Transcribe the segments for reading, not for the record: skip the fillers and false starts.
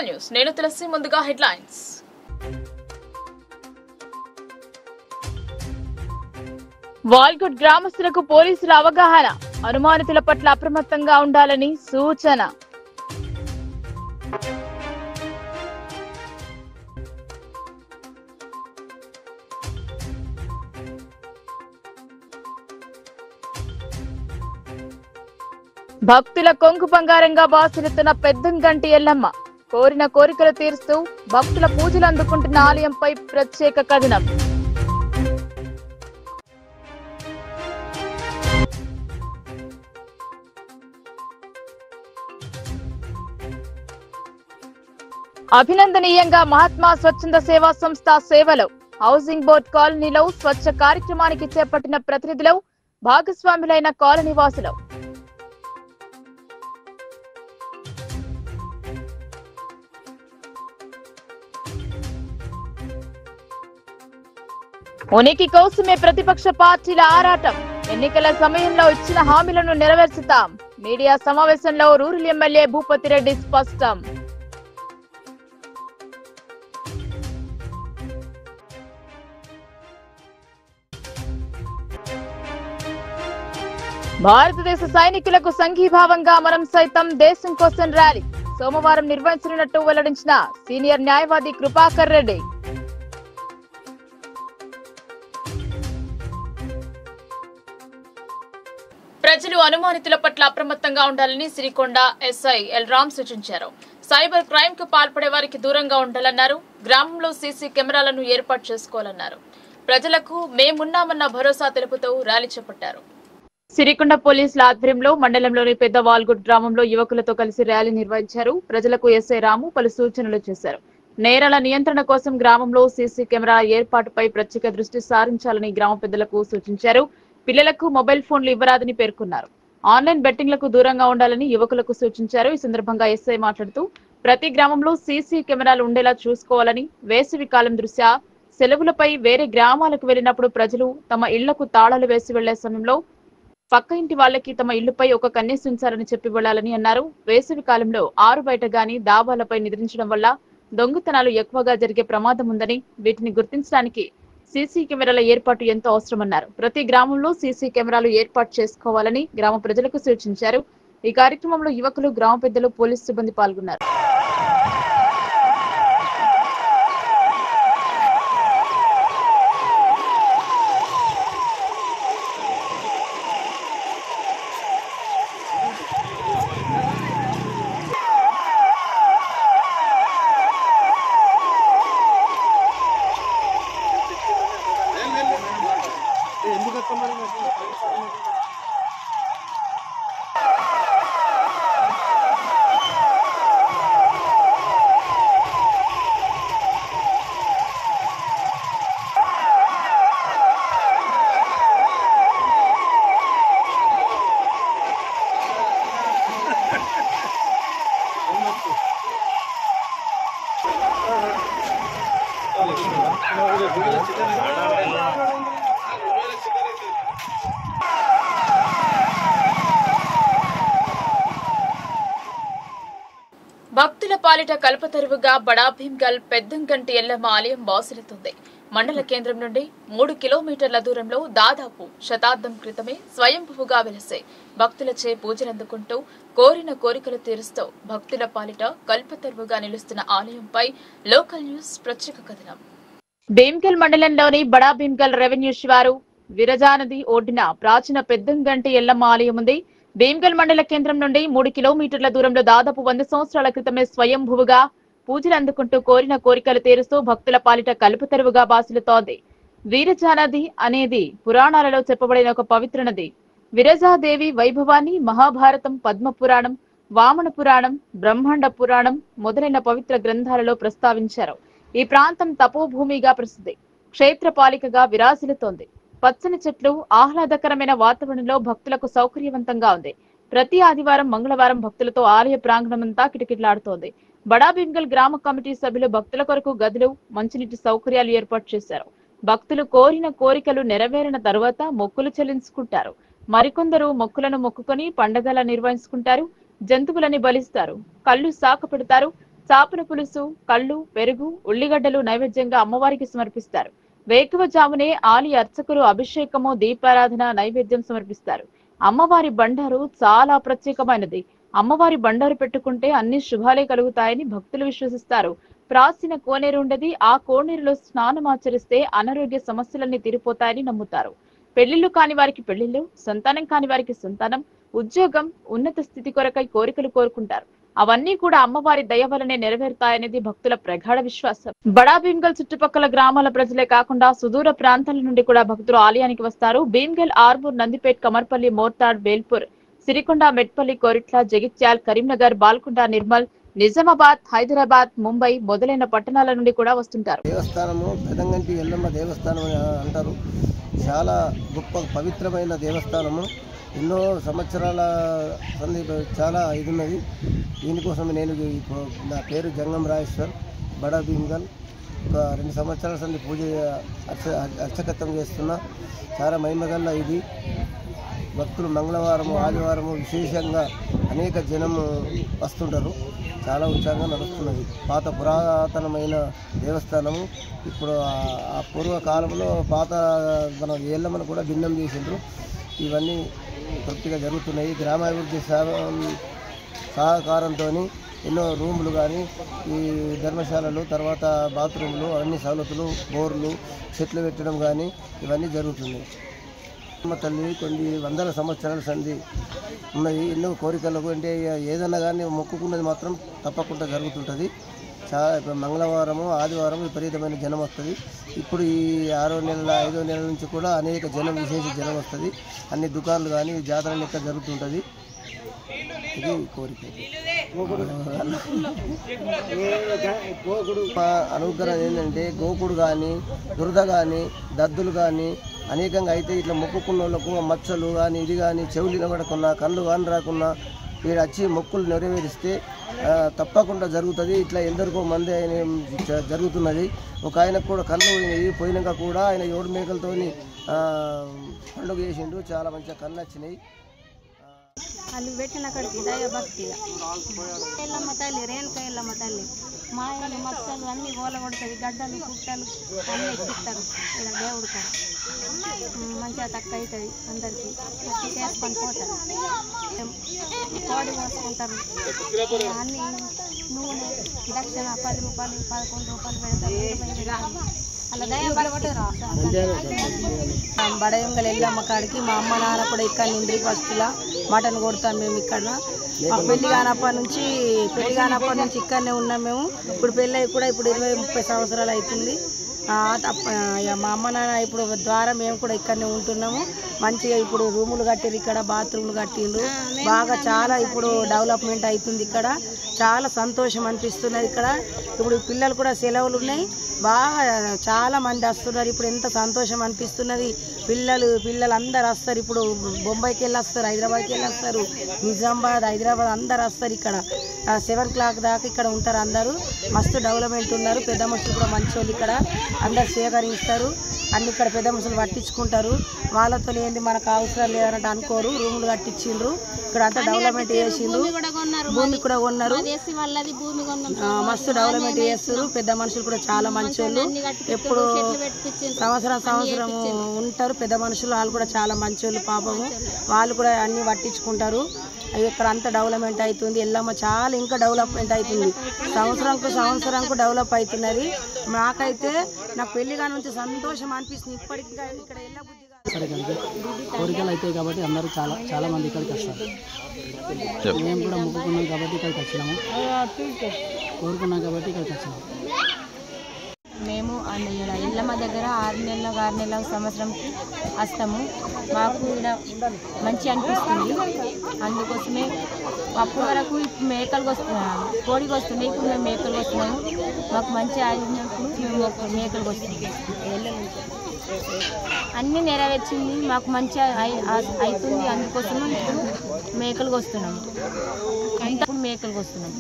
Local news నేను తులసి ముందుగా headlines వాల్గుడ్ గ్రామస్తులకు పోలీసుల అవగాహన అనుమానితుల పట్ల అప్రమత్తంగా ఉండాలని సూచన భక్తుల కొంగు బంగారంగా బాసిల్లుతున్న పెద్దంగంటి ఎల్లమ్మ కోరిన కోరికలు తీరుస్తూ భక్తుల పూజలు అందుకుంటున్న ఆలయంపై ప్రత్యేక కథనం. అభినందనీయంగా మహాత్మా స్వచ్ఛంద సేవా సంస్థ సేవలు హౌసింగ్ బోర్డ్ కాలనీలో స్వచ్ఛ కార్యక్రమానికి చేపట్టిన ప్రతినిధులు భాగస్వాములైన కాలనీ వాసులు. ఉనికి కోసమే ప్రతిపక్ష పార్టీల ఆరాటం ఎన్నికల సమయంలో ఇచ్చిన హామీలను నెరవేర్చుతాం మీడియా సమావేశంలో రూరల్ ఎమ్మెల్యే భూపతి రెడ్డి స్పష్టం. భారతదేశ సైనికులకు సంఘీభావంగా మనం సైతం దేశం కోసం ర్యాలీ సోమవారం నిర్వహించనున్నట్టు వెల్లడించిన సీనియర్ న్యాయవాది కృపాకర్ రెడ్డి. ప్రజలు అనుమానితుల పట్ల అప్రమత్తంగా ఉండాలని సిరికొండ ఎస్ఐ ఎల్ రామ్ సూచించారు. సైబర్ క్రైమ్ కు పాల్పడే వారికి దూరంగా ఉండాలన్నారు. గ్రామంలో సీసీ కెమెరాలను ఏర్పాటు చేసుకోవాలన్నారు. ప్రజలకు మేమున్నామన్న భరోసా తెలుపుతూ ర్యాలీ చేపట్టారు. సిరికొండ పోలీసుల ఆధ్వర్యంలో మండలంలోని పెద్ద వాల్గుడ్ గ్రామంలో యువకులతో కలిసి ర్యాలీ నిర్వహించారు. ప్రజలకు ఎస్ఐ రాము పలు సూచనలు చేశారు. నేరాల నియంత్రణ కోసం గ్రామంలో సీసీ కెమెరా ఏర్పాటుపై ప్రత్యేక దృష్టి సారించాలని గ్రామ పెద్దలకు సూచించారు. పిల్లలకు మొబైల్ ఫోన్లు ఇవ్వరాదని పేర్కొన్నారు. ఆన్లైన్ బెట్టింగ్లకు దూరంగా ఉండాలని యువకులకు సూచించారు. ఈ సందర్భంగా ఎస్ఐ మాట్లాడుతూ ప్రతి గ్రామంలో సీసీ కెమెరాలు ఉండేలా చూసుకోవాలని, వేసవి కాలం దృష్ట్యా సెలవులపై వేరే గ్రామాలకు వెళ్లినప్పుడు ప్రజలు తమ ఇళ్లకు తాళాలు వేసి వెళ్లే సమయంలో పక్క ఇంటి వాళ్ళకి తమ ఇళ్లపై ఒక కన్నేసి ఉంచారని చెప్పి వెళ్లాలని అన్నారు. వేసవి కాలంలో ఆరు బయట గాని దాబాలపై నిద్రించడం వల్ల దొంగతనాలు ఎక్కువగా జరిగే ప్రమాదం ఉందని, వీటిని గుర్తించడానికి సీసీ కెమెరాల ఏర్పాటు ఎంతో అవసరమన్నారు. ప్రతి గ్రామంలో సీసీ కెమెరాలు ఏర్పాటు చేసుకోవాలని గ్రామ ప్రజలకు సూచించారు. ఈ కార్యక్రమంలో యువకులు, గ్రామ పెద్దలు, పోలీసు సిబ్బంది పాల్గొన్నారు. భక్తుల పాలిట కల్పతరువుగా బడా భీమ్గల్ పెద్దంగంటి ఎల్లమ్మ ఆలయం బాసిల్లుతుంది. మండల కేంద్రం నుండి 3 కిలోమీటర్ల దూరంలో దాదాపు శతాబ్దం క్రితమే స్వయంభువుగా వెలిసే భక్తులచే పూజలందుకుంటూ కోరిన కోరికలు తీరుస్తూ భక్తుల పాలిట కల్పతరువుగా నిలుస్తున్న ఆలయంపై లోకల్ న్యూస్ ప్రత్యేక కథనం. భీమ్గల్ మండలంలోని బడా భీమ్గల్ రెవెన్యూ శివారు విరజానది ఒడ్డున ప్రాచీన పెద్దంగంటి ఎల్లమ్మ ఆలయం ఉంది. భీమ్గల్ మండల కేంద్రం నుండి 3 కిలోమీటర్ల దూరంలో దాదాపు 100 సంవత్సరాల క్రితమే స్వయంభువుగా పూజలు అందుకుంటూ కోరిన కోరికలు తీరుస్తూ భక్తుల పాలిట కల్పతరువుగా బాసిల్లుతోంది. వీరజానది అనేది పురాణాలలో చెప్పబడిన ఒక పవిత్ర నది. విరజాదేవి వైభవాన్ని మహాభారతం, పద్మ పురాణం, వామన పురాణం, బ్రహ్మాండ పురాణం మొదలైన పవిత్ర గ్రంథాలలో ప్రస్తావించారు. ఈ ప్రాంతం తపోభూమిగా ప్రసిద్ధి, క్షేత్రపాలికగా విరాజిల్లుతోంది. పచ్చని చెట్లు, ఆహ్లాదకరమైన వాతావరణంలో భక్తులకు సౌకర్యవంతంగా ఉంది. ప్రతి ఆదివారం, మంగళవారం భక్తులతో ఆలయ ప్రాంగణమంతా కిటకిటలాడుతోంది. బడా భీమ్గల్ గ్రామ కమిటీ సభ్యులు భక్తుల కొరకు గదులు, మంచినీటి సౌకర్యాలు ఏర్పాటు చేశారు. భక్తులు కోరిన కోరికలు నెరవేరిన తరువాత మొక్కులు చెల్లించుకుంటారు. మరికొందరు మొక్కులను మొక్కుకొని పండగల నిర్వహించుకుంటారు. జంతువులని బలిస్తారు, కళ్ళు సాక పెడతారు. చాపల పులుసు, కళ్ళు, పెరుగు, ఉల్లిగడ్డలు నైవేద్యంగా అమ్మవారికి సమర్పిస్తారు. వేకువజామునే ఆలయ అర్చకులు అభిషేకము, దీపారాధన, నైవేద్యం సమర్పిస్తారు. అమ్మవారి బండారు చాలా ప్రత్యేకమైనది. అమ్మవారి బండారు పెట్టుకుంటే అన్ని శుభాలే కలుగుతాయని భక్తులు విశ్వసిస్తారు. ప్రాచీన కోనేరు ఉండేది. ఆ కోనేరులో స్నానమాచరిస్తే అనారోగ్య సమస్యలన్నీ తీరిపోతాయని నమ్ముతారు. పెళ్లిళ్లు కాని వారికి పెళ్లిళ్లు, సంతానం కాని వారికి సంతానం, ఉద్యోగం, ఉన్నత స్థితి కొరకై కోరికలు కోరుకుంటారు. అవన్నీ కూడా అమ్మవారి దయ వలనే నెరవేరుతాయనేది భక్తుల ప్రగాఢ విశ్వాసం. బడా భీమ్గల్ చుట్టుపక్కల గ్రామాల ప్రజలే కాకుండా సుదూర ప్రాంతాల నుండి కూడా భక్తులు ఆలయానికి వస్తారు. భీమ్గల్, ఆర్మూర్, నందిపేట్, కమర్పల్లి, మోర్తాడ్, వేల్పూర్, సిరికొండ, మెట్పల్లి, కోరిట్ల, జగిత్యాల్, కరీంనగర్, బాల్కొండ, నిర్మల్, నిజామాబాద్, హైదరాబాద్, ముంబై మొదలైన పట్టణాల నుండి కూడా వస్తుంటారు. దేవస్థానము పెదంగంటి ఎల్లమ్మ దేవస్థానం అని అంటారు. చాలా గొప్ప పవిత్రమైన దేవస్థానము. ఎన్నో సంవత్సరాల సంధి చాలా ఇది ఉన్నది. దీనికోసం నేను నా పేరు జంగం రాజేశ్వర్, బడా భీమ్గల్. ఒక 2 సంవత్సరాల సంధి పూజ అర్చకత్వం చేస్తున్నా. చాలా మహిమగల్ల ఇది. భక్తులు మంగళవారము, ఆదివారము విశేషంగా అనేక జనము వస్తుంటారు. చాలా ఉత్సాహంగా నడుస్తున్నది. పాత పురాతనమైన దేవస్థానము. ఇప్పుడు ఆ పూర్వకాలంలో పాత మన ఎల్లమ్మను కూడా భిన్నం చేసిండ్రు. ఇవన్నీ తృప్తిగా జరుగుతున్నాయి. గ్రామాభివృద్ధి సహకారంతో ఎన్నో రూములు కానీ, ఈ ధర్మశాలలు, తర్వాత బాత్రూములు, అన్ని సవలతులు, బోర్లు, చెట్లు పెట్టడం కానీ ఇవన్నీ జరుగుతున్నాయి. అమ్మ తల్లి కొన్ని వందల సంవత్సరాల సంధి ఉన్నది. ఎన్నో కోరికలకు అంటే ఏదన్నా కానీ మొక్కుకున్నది మాత్రం తప్పకుండా జరుగుతుంటుంది. ఇప్పుడు మంగళవారము, ఆదివారం విపరీతమైన జనం వస్తుంది. ఇప్పుడు ఈ 6వ నెల 5వ నెల నుంచి కూడా అనేక జనం, విశేష జనం వస్తుంది. అన్ని దుకాణాలు కానీ జాతర లెక్క జరుగుతుంటుంది. ఇది కోరిక. అనుగ్రహం ఏంటంటే గోకుడు కానీ, దురద కానీ, దద్దులు కానీ అనేకంగా అయితే ఇట్లా మొక్కుకున్న వాళ్ళకు మచ్చలు కానీ, ఇది కానీ, చెవులు వినబడకున్నా, కళ్ళు కానీ రాకున్నా వీడు వచ్చి మొక్కులు నెరవేరిస్తే తప్పకుండా జరుగుతుంది. ఇట్లా ఎందరికో మంది ఆయన జరుగుతున్నది. ఒక ఆయనకు కూడా కళ్ళు పోయినాక కూడా ఆయన 7 మేకలతో పండుగ చేసిండు. చాలా మంచిగా కళ్ళు వచ్చినాయి. వాళ్ళు పెట్టిన అక్కడికి దయభక్తిగా ఎల్లమ్మ తల్లి, రేణుక ఎల్లమ్మ తల్లి మాయలు, మచ్చలు అన్నీ ఓలగొడుతుంది. గడ్డలు, పుట్టలు అన్నీ ఎక్కిస్తారు. ఇలా దేవుడు కాడ మంచిగా తక్కువ అవుతుంది. అందరికీ చేసుకొని పోతారు. కోడి కోసుకుంటారు. అన్నీ నూనె, దక్షిణ 10 రూపాయలు, 11 రూపాయలు పెడతారు. అలా బడయంగల్ ఎల్లమ్మ కాడికి మా అమ్మ నాన్న కూడా ఇక్కడ నింద్రి ఫస్ట్లా మటన్ కొడతాం మేము ఇక్కడ. పెళ్లి కానప్పటి నుంచి ఇక్కడనే ఉన్నాం మేము. ఇప్పుడు పెళ్ళి కూడా ఇప్పుడు 20-30 సంవత్సరాలు అవుతుంది. మా అమ్మ నాన్న ఇప్పుడు ద్వారా మేము కూడా ఇక్కడనే ఉంటున్నాము. మంచిగా ఇప్పుడు రూములు కట్టిరు, ఇక్కడ బాత్రూమ్లు కట్టిండ్రు. బాగా చాలా ఇప్పుడు డెవలప్మెంట్ అవుతుంది. ఇక్కడ చాలా సంతోషం అనిపిస్తున్నది. ఇక్కడ ఇప్పుడు పిల్లలు కూడా సెలవులు ఉన్నాయి. బాగా చాలా మంది వస్తున్నారు. ఇప్పుడు ఎంత సంతోషం అనిపిస్తున్నది. పిల్లలు అందరు వస్తారు. ఇప్పుడు బొంబాయికి వెళ్ళి వస్తారు, హైదరాబాద్కి వెళ్ళి వస్తారు, నిజామాబాద్, హైదరాబాద్ అందరు వస్తారు. ఇక్కడ 7 o'clock దాకా ఇక్కడ ఉంటారు. అందరూ మస్తు డెవలప్మెంట్ ఉన్నారు. పెద్ద మనుషులు కూడా మంచి వాళ్ళు ఇక్కడ అందరు స్వీకరిస్తారు. అన్ని ఇక్కడ పెద్ద మనుషులు పట్టించుకుంటారు. వాళ్ళతో ఏంది మనకు అవసరం లేదన్నట్టు అనుకోరు. రూములు కట్టించిండ్రు. ఇక్కడ అంతా డెవలప్మెంట్ చేసిండ్రు. భూమి కూడా కొన్నారు. మస్తు డెవలప్మెంట్ చేస్తారు. పెద్ద మనుషులు కూడా చాలా మంచి వాళ్ళు. ఎప్పుడు సంవత్సరం ఉంటారు పెద్ద మనుషులు. వాళ్ళు కూడా చాలా మంచి వాళ్ళు. పాపము వాళ్ళు కూడా అన్ని పట్టించుకుంటారు. ఇక్కడ అంతా డెవలప్మెంట్ అవుతుంది. ఎల్లమ్మ చాలా ఇంకా డెవలప్మెంట్ అవుతుంది. సంవత్సరంకు డెవలప్ అవుతున్నది. నాకైతే నాకు పెళ్లిగా నుంచి సంతోషం అనిపిస్తుంది. ఇప్పటికి ఇక్కడ ఎల్ల కోరికలు అవుతాయి కాబట్టి అందరూ చాలా మంది ఇక్కడికి వస్తారు. మేము కూడా మొక్కుకున్నాం కాబట్టి ఇక్కడికి వచ్చినాము. కోరుకున్నాం కాబట్టి ఇక్కడికి వచ్చినాము. మేము ఎల్లమ్మ దగ్గర 6 నెలల సంవత్సరం వస్తాము. మాకు ఇక్కడ మంచి అనిపిస్తుంది. అందుకోసమే అప్పటి వరకు ఇప్పుడు మేకలు కోడికి వస్తున్నాయి. ఇప్పుడు మేము మేకలు వస్తున్నాము. మాకు మంచి ఆడినప్పుడు మేము మేకలు వస్తున్నాము. అన్నీ నెరవేర్చింది. మాకు మంచి అవుతుంది. అందుకోసమే ఇప్పుడు మేకలకు వస్తున్నాము. ఇప్పుడు మేకలకు వస్తున్నాము.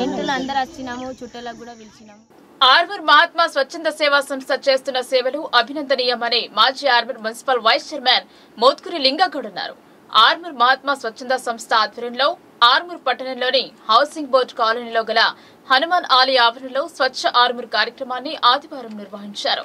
ఇంట్లో అందరు వచ్చినాము. చుట్టాలకు కూడా పిలిచినాము. ఆర్మూర్ మహాత్మా స్వచ్ఛంద సేవా సంస్థ చేస్తున్న సేవలు అభినందనీయమని మాజీ Armoor municipal vice chairman Mothkuri Lingagoud అన్నారు. ఆర్మూర్ మహాత్మా స్వచ్ఛంద సంస్థ ఆధ్వర్యంలో ఆర్మూర్ పట్టణంలోని హౌసింగ్ బోర్డు కాలనీలో గల హనుమాన్ ఆలయ ఆవరణలో స్వచ్ఛ ఆర్మూర్ కార్యక్రమాన్ని ఆదివారం నిర్వహించారు.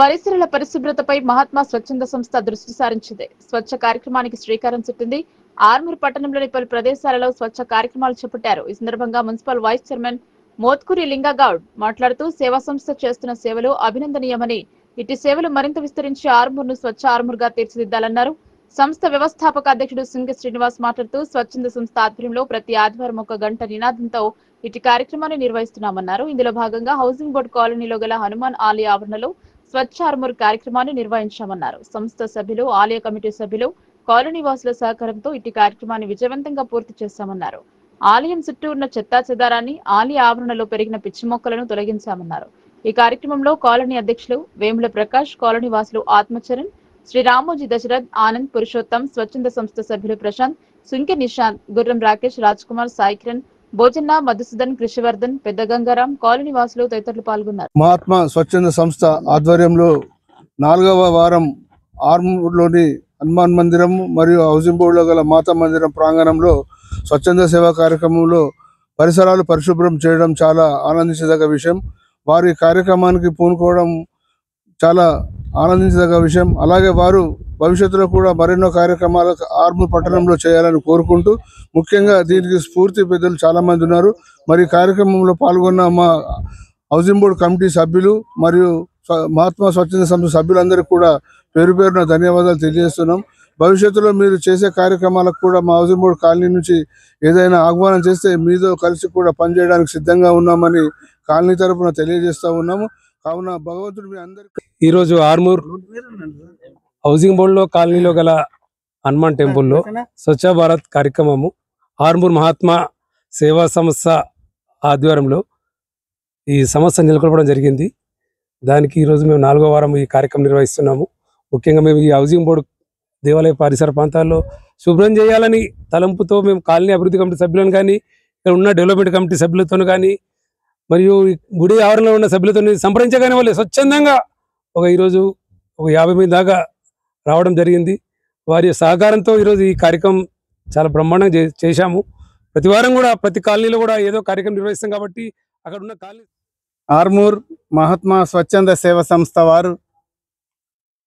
పరిసరాల పరిశుభ్రతపై మహాత్మా స్వచ్ఛంద సంస్థ దృష్టి సారించింది. స్వచ్ఛ కార్యక్రమానికి శ్రీకారం చుట్టింది. ఆర్మూర్ పట్టణంలోని పలు ప్రదేశాలలో స్వచ్ఛ కార్యక్రమాలు చేపట్టారు. ఈ సందర్భంగా municipal vice chairman Mothkuri Lingagoud మాట్లాడుతూ సేవా సంస్థ చేస్తున్న సేవలు అభినందనీయమని, ఇటు సేవలు మరింత విస్తరించి ఆర్మూర్ ను స్వచ్ఛ ఆర్మూర్ గా తీర్చిదిద్దాలన్నారు. సంస్థ వ్యవస్థాపక అధ్యక్షుడు సింగ శ్రీనివాస్ మాట్లాడుతూ స్వచ్ఛంద సంస్థ ఆధ్వర్యంలో ప్రతి ఆదివారం 1 గంట నినాదంతో ఇటు కార్యక్రమాన్ని నిర్వహిస్తున్నామన్నారు. ఇందులో భాగంగా హౌసింగ్ బోర్డు కాలనీలో గల హనుమాన్ ఆలయ ఆవరణలో స్వచ్ఛ ఆర్మూర్ కార్యక్రమాన్ని నిర్వహించామన్నారు. సంస్థ సభ్యులు, ఆలయ కమిటీ సభ్యులు, కాలనీ వాసుల సహకారంతో ఇటు కార్యక్రమాన్ని విజయవంతంగా పూర్తి చేశామన్నారు. ఆలయం చుట్టూ ఉన్న చెత్తా చెదారాన్ని, ఆలయ ఆవరణలో పెరిగిన పిచ్చి మొక్కలను తొలగించామన్నారు. ఈ కార్యక్రమంలో కాలనీ అధ్యక్షులు వేముల ప్రకాష్, కాలనీ వాసులు ఆత్మచరణ్, శ్రీ రామోజీ దశరథ్, ఆనంద్, పురుషోత్తం, స్వచ్ఛంద సంస్థ సభ్యులు ప్రశాంత్, సుంకె నిశాంత్, గుర్రం రాకేష్, రాజ్ కుమార్, సాయి కిరణ్, భోజన్న, మధుసూదన్, కృషివర్ధన్, పెద్ద గంగారాం, కాలనీ వాసులు తదితరులు పాల్గొన్నారు. మహాత్మా స్వచ్ఛంద సంస్థ ఆధ్వర్యంలో 4వ వారం ఆర్మూర్లోని హనుమాన్ మందిరం మరియు హౌసింగ్ బోర్డులో గల మాతా మందిరం ప్రాంగణంలో స్వచ్ఛంద సేవా కార్యక్రమంలో పరిసరాలు పరిశుభ్రం చేయడం చాలా ఆనందించదగ్గ విషయం. వారి కార్యక్రమానికి పూనుకోవడం చాలా ఆనందించదగ్గ విషయం. అలాగే వారు భవిష్యత్తులో కూడా మరెన్నో కార్యక్రమాలు ఆర్మూర్ పట్టణంలో చేయాలని కోరుకుంటూ, ముఖ్యంగా దీనికి స్ఫూర్తి పెద్దలు చాలామంది ఉన్నారు. మరి కార్యక్రమంలో పాల్గొన్న మా హౌసింగ్ బోర్డు కమిటీ సభ్యులు మరియు మహాత్మా స్వచ్ఛంద సంస్థ సభ్యులందరికీ కూడా పేరు పేరున ధన్యవాదాలు తెలియజేస్తున్నాం. భవిష్యత్తులో మీరు చేసే కార్యక్రమాలకు కూడా మా హౌసింగ్ బోర్డు కాలనీ నుంచి ఏదైనా ఆహ్వానం చేస్తే మీతో కలిసి కూడా పనిచేయడానికి సిద్ధంగా ఉన్నామని కాలనీ తరఫున తెలియజేస్తూ ఉన్నాము. కావున భగవంతుడు మీ అందరికీ ఈరోజు ఆర్మూర్ హౌసింగ్ బోర్డులో కాలనీలో గల హనుమాన్ టెంపుల్లో స్వచ్ఛ భారత్ కార్యక్రమము ఆర్మూర్ మహాత్మా సేవా సంస్థ ఆధ్వర్యంలో ఈ సంస్థ నెలకొల్పడం జరిగింది. దానికి ఈరోజు మేము 4వ వారం ఈ కార్యక్రమం నిర్వహిస్తున్నాము. ముఖ్యంగా మేము ఈ హౌసింగ్ బోర్డు దేవాలయ పరిసర ప్రాంతాల్లో శుభ్రం చేయాలని తలంపుతో మేము కాలనీ అభివృద్ధి కమిటీ సభ్యులను కానీ, ఇక్కడ ఉన్న డెవలప్మెంట్ కమిటీ సభ్యులతో కానీ, మరియు గుడి ఆవరణలో ఉన్న సభ్యులతో సంప్రదించగానే వాళ్ళు స్వచ్ఛందంగా ఈరోజు 50 మంది దాకా రావడం జరిగింది. వారి సహకారంతో ఈరోజు ఈ కార్యక్రమం చాలా బ్రహ్మాండంగా చేశాము. ప్రతి వారం కూడా ప్రతి కాలనీలో కూడా ఏదో కార్యక్రమం నిర్వహిస్తాం కాబట్టి అక్కడ ఉన్న కాలనీ ఆర్మూర్ మహాత్మా స్వచ్ఛంద సేవ సంస్థ వారు,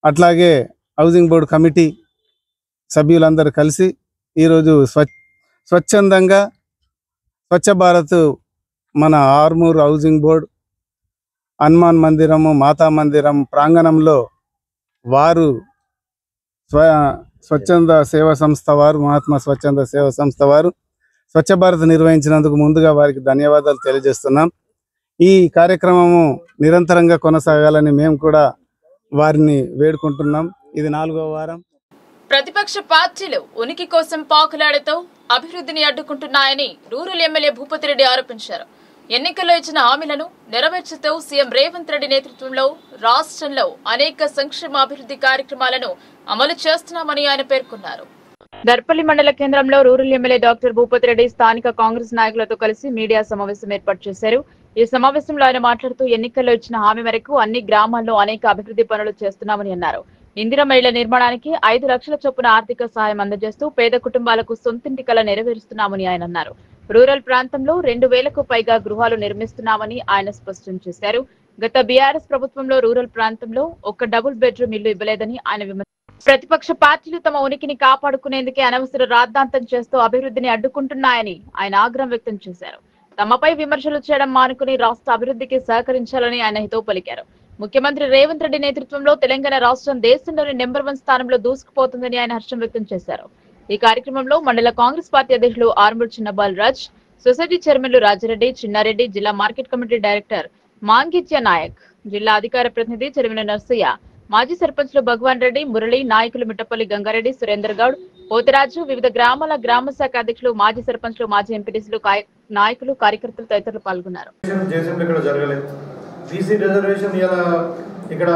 అట్లాగే హౌసింగ్ బోర్డు కమిటీ సభ్యులందరూ కలిసి ఈరోజు స్వచ్ఛందంగా స్వచ్ఛ భారత్ మన ఆర్మూర్ హౌసింగ్ బోర్డు హనుమాన్ మందిరము మాతా మందిరం ప్రాంగణంలో వారు స్వచ్ఛంద సేవా సంస్థ వారు మహాత్మా స్వచ్ఛంద సేవా సంస్థ వారు స్వచ్ఛ భారత్ నిర్వహించినందుకు ముందుగా వారికి ధన్యవాదాలు తెలియజేస్తున్నాం. ఈ కార్యక్రమము నిరంతరంగా కొనసాగాలని మేము కూడా వారిని వేడుకుంటున్నాం. ఇది 4వ వారం. ప్రతిపక్ష పార్టీలు ఉనికి కోసం పాకులాడుతూ అభివృద్ధిని అడ్డుకుంటున్నాయని రూరల్ ఎమ్మెల్యే భూపతిరెడ్డి ఆరోపించారు. ఎన్నికల్లో ఇచ్చిన హామీలను నెరవేర్చుతూ సీఎం రేవంత్ రెడ్డి నేతృత్వంలో రాష్ట్రంలో అనేక సంక్షేమ అభివృద్ధి కార్యక్రమాలను అమలు చేస్తున్నామని ఆయన పేర్కొన్నారు. దర్పల్లి మండల కేంద్రంలో రూరల్ ఎమ్మెల్యే డాక్టర్ భూపతిరెడ్డి స్థానిక కాంగ్రెస్ నాయకులతో కలిసి మీడియా సమావేశం ఏర్పాటు చేశారు. ఈ సమావేశంలో ఆయన మాట్లాడుతూ ఎన్నికల్లో ఇచ్చిన హామీ మేరకు అన్ని గ్రామాల్లో అనేక అభివృద్ధి పనులు చేస్తున్నామని అన్నారు. ఇందిరమ్మ ఇళ్ల నిర్మాణానికి 5 లక్షల చొప్పున ఆర్థిక సహాయం అందజేస్తూ పేద కుటుంబాలకు సొంతింటి కల నెరవేరుస్తున్నామని ఆయన అన్నారు. రూరల్ ప్రాంతంలో 2000కు పైగా గృహాలు నిర్మిస్తున్నామని ఆయన స్పష్టం చేశారు. గత బీఆర్ఎస్ ప్రభుత్వంలో రూరల్ ప్రాంతంలో ఒక్క డబుల్ బెడ్రూమ్ ఇల్లు ఇవ్వలేదని ఆయన విమర్శించారు. ప్రతిపక్ష పార్టీలు తమ ఉనికిని కాపాడుకునేందుకే అనవసర రాద్ధాంతం చేస్తూ అభివృద్ధిని అడ్డుకుంటున్నాయని ఆయన ఆగ్రహం వ్యక్తం చేశారు. తమపై విమర్శలు చేయడం మానుకుని రాష్ట్ర అభివృద్ధికి సహకరించాలని ఆయన హితవు పలికారు. ముఖ్యమంత్రి రేవంత్ రెడ్డి నేతృత్వంలో తెలంగాణ రాష్ట్రం దేశంలోని నెంబర్ 1 స్థానంలో దూసుకుపోతుందని ఆయన హర్షం వ్యక్తం చేశారు. ఈ కార్యక్రమంలో మండల కాంగ్రెస్ పార్టీ అధ్యక్షులు ఆర్మూర్ చిన్నబాల్ రాజ్, సొసైటీ చైర్మన్లు రాజారెడ్డి, చిన్నారెడ్డి, జిల్లా మార్కెట్ కమిటీ డైరెక్టర్ మాంగిత్య నాయక్, జిల్లా అధికార ప్రతినిధి చెరువిన నర్సయ్య, మాజీ సర్పంచ్లు భగవాన్ రెడ్డి, మురళి, నాయకులు మిట్టపల్లి గంగారెడ్డి, సురేందర్ గౌడ్, పోతిరాజు, వివిధ గ్రామాల గ్రామ శాఖ అధ్యక్షులు, మాజీ సర్పంచ్లు, మాజీ ఎంపీటీసీలు, నాయకులు, కార్యకర్తలు తదితరులు పాల్గొన్నారు. బీసీ రిజర్వేషన్ ఇక్కడ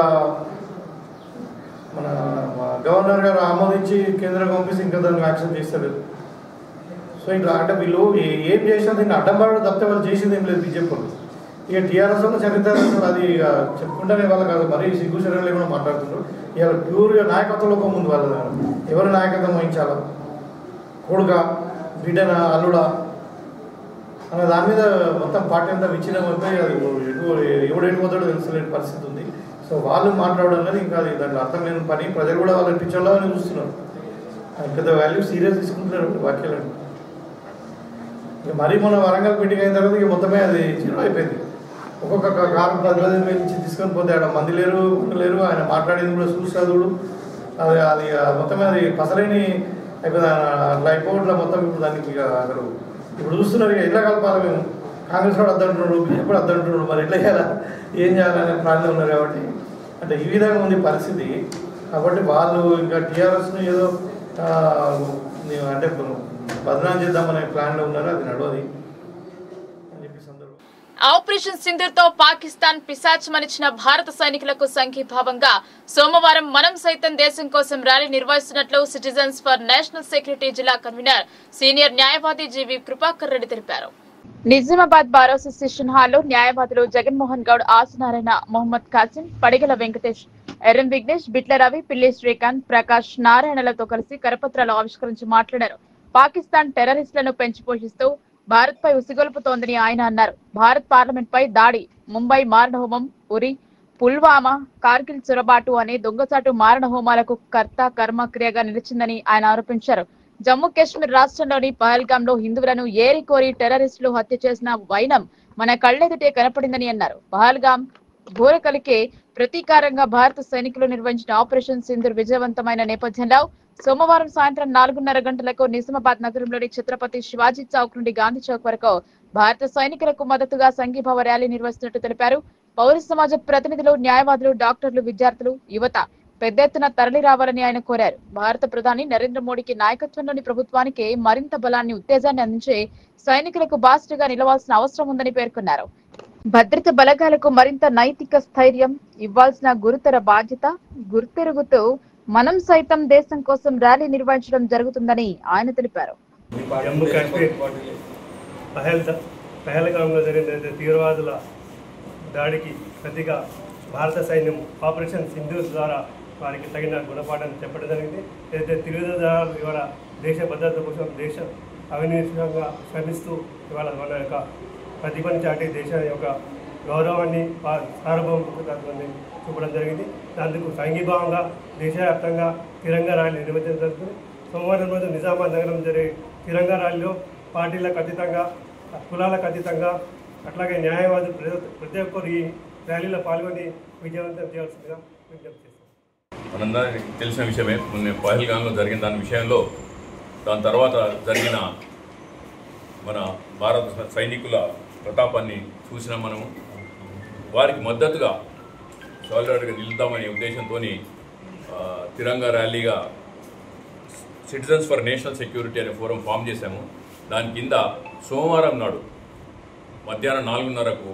మన గవర్నర్ గారు ఆమోదించి కేంద్రం పంపిస్తే ఇంకా దాన్ని యాక్సెప్ట్ చేస్తారు. సో ఇట్లా అంటే వీళ్ళు ఏం చేసినా దీన్ని అడ్డం పడడం తప్పితే వాళ్ళు చేసింది ఏం లేదు బీజేపీ వాళ్ళు. ఇక టీఆర్ఎస్ వాళ్ళు చరిత్ర అది చెప్పుకుంటేనే వాళ్ళు కాదు, మరీ సిగ్గు శరీరాలు ఏమైనా మాట్లాడుతున్నారు. ఇవాళ ప్యూర్గా నాయకత్వంలో ముందు వాళ్ళు ఎవరు నాయకత్వం వహించాలో కొడుక బిడ్డన అల్లుడా అనే దాని మీద మొత్తం పార్టీ అంతా విచ్ఛిన్నం అయిపోయి అది ఎవడు ఎటుపోతాడో తెలుసులేని పరిస్థితి ఉంది. సో వాళ్ళు మాట్లాడడం కానీ ఇంకా దాంట్లో అర్థం లేని పని, ప్రజలు కూడా వాళ్ళని పిచ్చోళ్ళని చూస్తున్నారు. పెద్ద వాల్యూ సీరియస్ తీసుకుంటున్నారు వాక్యాలను. ఇక మరీ మన వరంగల్ మీటింగ్ అయిన తర్వాత ఇక మొత్తమే అది జీరో అయిపోయింది. ఒక్కొక్క కారు 10,000 నుంచి తీసుకొని పోతే ఆడ మంది లేరు ఆయన మాట్లాడేది కూడా చూసాదుడు అది మొత్తమే అది పసలేని అయిపోయింది. అట్లా అయిపోవట్లా మొత్తం. ఇప్పుడు దానికి ఇక అసలు ఇప్పుడు చూస్తున్నారు ఇక ఎట్లా కలపాలి మేము, కాంగ్రెస్ వాడు అద్దంటున్నాడు, బీజేపీ కూడా అద్దంటున్నాడు, మరి ఎట్లా చేయాలా ఏం చేయాలనే ప్రాణంలో ఉన్నారు. కాబట్టి అంటే ఈ విధంగా ఉంది పరిస్థితి. కాబట్టి వాళ్ళు ఇంకా టీఆర్ఎస్ను ఏదో అంటే బదనాం చేద్దామనే ప్లాన్లో ఉన్నారు. అది నడవది అని చెప్పి సందర్భం. ఆపరేషన్ సింధూర్ తో పాకిస్తాన్ పిశాచమనిచ్చిన భారత సైనికులకు సంఘీభావంగా సోమవారం మనం సైతం దేశం కోసం ర్యాలీ నిర్వహిస్తున్నట్లు సిటిజన్స్ ఫర్ నేషనల్ సెక్యూరిటీ జిల్లా కన్వీనర్ సీనియర్ న్యాయవాది జీవి కృపాకర్ రెడ్డి తెలిపారు. నిజామాబాద్ బార్ అసోసియేషన్ హాల్లో న్యాయవాదులు జగన్మోహన్ గౌడ్, ఆసనారాయణ, మొహమ్మద్ కాసిం, పడిగల వెంకటేష్, ఎర్రం విఘ్నేష్, బిట్ల రవి, పిల్లి శ్రీకాంత్, ప్రకాష్, నారాయణలతో కలిసి కరపత్రాలు ఆవిష్కరించి మాట్లాడారు. పాకిస్తాన్ టెర్రరిస్టులను పెంచి పోషిస్తూ భారత్ పై ఉసిగొల్పుతోందని ఆయన అన్నారు. భారత్ పార్లమెంట్ పై దాడి, ముంబై మారణహోమం, ఉరి, పుల్వామా, కార్గిల్ చొరబాటు అనే దొంగచాటు మారణహోమాలకు కర్త కర్మ క్రియగా నిలిచిందని ఆయన ఆరోపించారు. జమ్మూ కాశ్మీర్ రాష్ట్రంలోని పహల్గామ్ లో హిందువులను ఏరికోరి టెర్రరిస్టులు హత్య చేసిన వైనం మన కళ్లెదుటే కనపడిందని అన్నారు. పహల్గామ్ ఘోరకలికే ప్రతీకారంగా భారత సైనికులు నిర్వహించిన ఆపరేషన్ సింధూర్ విజయవంతమైన నేపథ్యంలో సోమవారం సాయంత్రం 4:30 గంటలకు నిజామాబాద్ నగరంలోని ఛత్రపతి శివాజీ చౌక్ నుండి గాంధీ చౌక్ వరకు భారత సైనికులకు మద్దతుగా సంఘీభావ ర్యాలీ నిర్వహిస్తున్నట్టు తెలిపారు. పౌర సమాజ ప్రతినిధులు, న్యాయవాదులు, డాక్టర్లు, విద్యార్థులు, యువత పెద్ద ఎత్తున తరలి రావాలని ఆయన కోరారు. భారత ప్రధాని నరేంద్ర మోడీకి నాయకత్వంలోని ప్రభుత్వానికి మరింత బలాన్ని, ఉత్తేజాన్ని అందించే సైనికులకు బాస్టర్గా నిలవాల్సిన అవసరం ఉందని పేర్కొన్నారు. భద్రత బలగాలకు మరింత నైతిక స్థైర్యం ఇవ్వాల్సిన గురుతర బాధ్యత గుర్తెరుగుతూ మనం సైతం దేశం కోసం ర్యాలీ నిర్వహించడం జరుగుతుందని ఆయన తెలిపారు. జమ్మూ కాశ్మీర్ పహల్గామ్లో జరిగిన తీవ్రవాదుల దాడికి ప్రతిగా భారత సైన్యం ఆపరేషన్ సింధూర్ ద్వారా వారికి తగిన గుణపాఠం చెప్పడం జరిగింది. ఏదైతే తీవ్రవాదులు ఇవాళ దేశ భద్రత కోసం దేశ అవినీతిగా శ్రమిస్తూ ఇవాళ మన యొక్క ప్రతిభను చాటి దేశాన్ని యొక్క గౌరవాన్ని సార్వభౌమత్వాన్ని చూపడం జరిగింది. అందుకు సంఘీభావంగా దేశవ్యాప్తంగా తిరంగా ర్యాలీ నిర్వహించడం జరుగుతుంది. సోమవారం రోజు నిజామాబాద్ నగరం జరిగే తిరంగా ర్యాలీలో పార్టీలకు అతీతంగా, కులాలకు అతీతంగా, అట్లాగే న్యాయవాదులు ప్రతి ఒక్కరు ఈ ర్యాలీలో పాల్గొని విజయవంతం చేయాల్సిందిగా విజ్ఞప్తి చేస్తాం. మనందరికీ తెలిసిన విషయమే మొన్న పహల్గామ్లో జరిగిన దాని విషయంలో, దాని తర్వాత జరిగిన మన భారత సైనికుల ప్రతాపాన్ని చూసిన మనము వారికి మద్దతుగా సాలిడారిటీగా నిలుద్దామనే ఉద్దేశంతో తిరంగా ర్యాలీగా సిటిజన్స్ ఫర్ నేషనల్ సెక్యూరిటీ అనే ఫోరం ఫామ్ చేశాము. దాని కింద సోమవారం నాడు మధ్యాహ్నం 4:30కు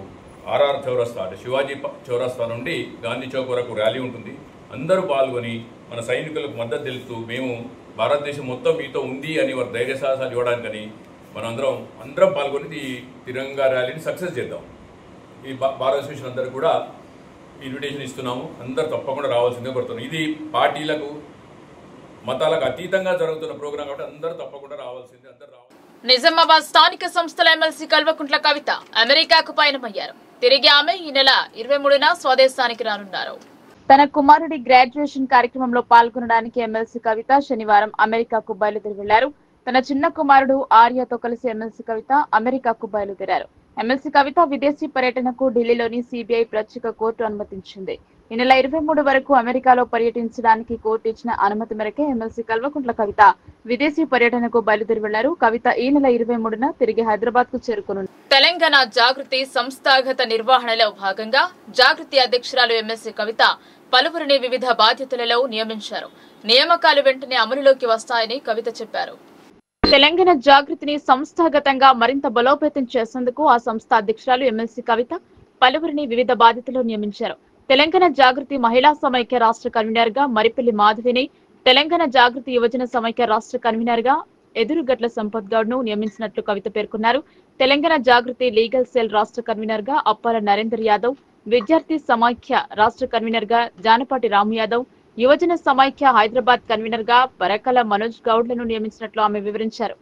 ఆర్ఆర్ చౌరస్తా అంటే శివాజీ చౌరస్తా నుండి గాంధీ చౌక్ వరకు ర్యాలీ ఉంటుంది. అందరూ పాల్గొని మన సైనికులకు మద్దతు తెలుపుతూ మేము భారతదేశం మొత్తం మీతో ఉంది అని వారు ధైర్య సాహసాలు ఇవ్వడానికని అందరం పాల్గొని ఈ తిరంగా ర్యాలీని సక్సెస్ చేద్దాం. ఈ బార్ అసోసియేషన్ అందరూ కూడా ఇన్విటేషన్ ఇస్తున్నాము. అందరూ తప్పకుండా రావాల్సిందే కోరుతున్నాం. ఇది పార్టీలకు మతాలకు అతీతంగా జరుగుతున్న ప్రోగ్రాం కాబట్టి అందరూ తప్పకుండా రావాల్సిందే. అందరూ రావాలి. నిజామాబాద్ స్థానిక సంస్థల ఎమ్మెల్సీ కల్వకుంట్ల కవిత అమెరికాకు పయనమయ్యారు. తిరిగి ఆమె ఈ నెల 23న స్వదేశానికి రానున్నారు. తన కుమారుడి గ్రాడ్యుయేషన్ కార్యక్రమంలో పాల్గొనడానికి ఎమ్మెల్సీ కవిత శనివారం అమెరికాకు బయలుదేరి వెళ్లారు. తన చిన్న కుమారుడు ఆర్యతో కలిసి ఎమ్మెల్సీ కవిత అమెరికాకు బయలుదేరారు. ఎమ్మెల్సీ కవిత విదేశీ పర్యటనకు ఢిల్లీలోని సిబిఐ ప్రత్యేక కోర్టు అనుమతించింది. ఈ నెల 23 వరకు అమెరికాలో పర్యటించడానికి కోర్టు ఇచ్చిన అనుమతి మేరకే ఎమ్మెల్సీ కల్వకుంట్ల కవిత విదేశీ పర్యటనకు బయలుదేరి వెళ్లారు. కవిత ఈ నెల 23న తిరిగి హైదరాబాద్ కు చేరుకున్నారు. తెలంగాణ జాగృతి సంస్థాగత నిర్వహణలో భాగంగా జాగృతి అధ్యక్షురాలు ఎమ్మెల్సీ కవిత పలువురిని వివిధ బాధ్యతలలో నియమించారు. నియామకాలు వెంటనే అమలులోకి వస్తాయని కవిత చెప్పారు. తెలంగాణ జాగృతిని సంస్థాగతంగా మరింత బలోపేతం చేసేందుకు ఆ సంస్థ అధ్యక్షురాలు ఎమ్మెల్సీ కవిత పలువురిని వివిధ బాధ్యతలు నియమించారు. తెలంగాణ జాగృతి మహిళా సమైక్య రాష్ట్ర కన్వీనర్ గా మరిపల్లి మాధవిని, తెలంగాణ జాగృతి యువజన సమైక్య రాష్ట్ర కన్వీనర్ గా ఎదురుగట్ల సంపత్ గౌడ్ ను నియమించినట్లు కవిత పేర్కొన్నారు. తెలంగాణ జాగృతి లీగల్ సెల్ రాష్ట్ర కన్వీనర్ గా అప్పాల నరేందర్ యాదవ్, విద్యార్థి సమైక్య రాష్ట్ర కన్వీనర్ గా జానపాటి రాము యాదవ్, యువజన సమైక్య హైదరాబాద్ కన్వీనర్ గా పరకల మనోజ్ గౌడ్లను నియమించినట్లు ఆమె వివరించారు.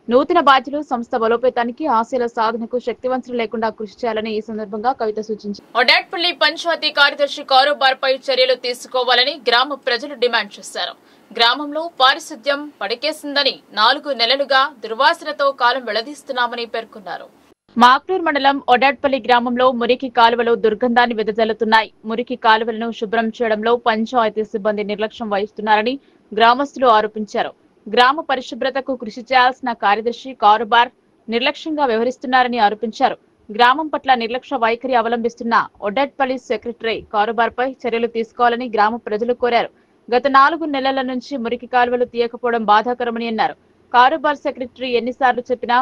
నూతన బాధ్యులు సంస్థ బలోపేతానికి ఆశయాల సాధనకు శక్తివంతులు లేకుండా కృషి చేయాలని ఈ సందర్భంగా కవిత సూచించారు. ఒడాట్పల్లి పంచాయతీ కార్యదర్శి కారోబార్పై చర్యలు తీసుకోవాలని గ్రామ ప్రజలు డిమాండ్ చేశారు. గ్రామంలో పారిశుద్ధ్యం పడికేసిందని 4 నెలలుగా దుర్వాసనతో కాలం వెళ్లదీస్తున్నామని పేర్కొన్నారు. మాక్నూర్ మండలం ఒడాట్పల్లి గ్రామంలో మురికి కాలువలు దుర్గంధాన్ని వెదజల్లుతున్నాయి. మురికి కాలువలను శుభ్రం చేయడంలో పంచాయతీ సిబ్బంది నిర్లక్ష్యం వహిస్తున్నారని గ్రామస్తులు ఆరోపించారు. గ్రామ పరిశుభ్రతకు కృషి చేయాల్సిన కార్యదర్శి కారోబార్ నిర్లక్ష్యంగా వ్యవహరిస్తున్నారని ఆరోపించారు. గ్రామం పట్ల నిర్లక్ష్య వైఖరి అవలంబిస్తున్న ఒడాట్పల్లి సెక్రటరీ కారోబార్పై చర్యలు తీసుకోవాలని గ్రామ ప్రజలు కోరారు. గత 4 నెలల నుంచి మురికి కాలువలు తీయకపోవడం బాధాకరమని అన్నారు. కారోబార్ సెక్రటరీ ఎన్నిసార్లు చెప్పినా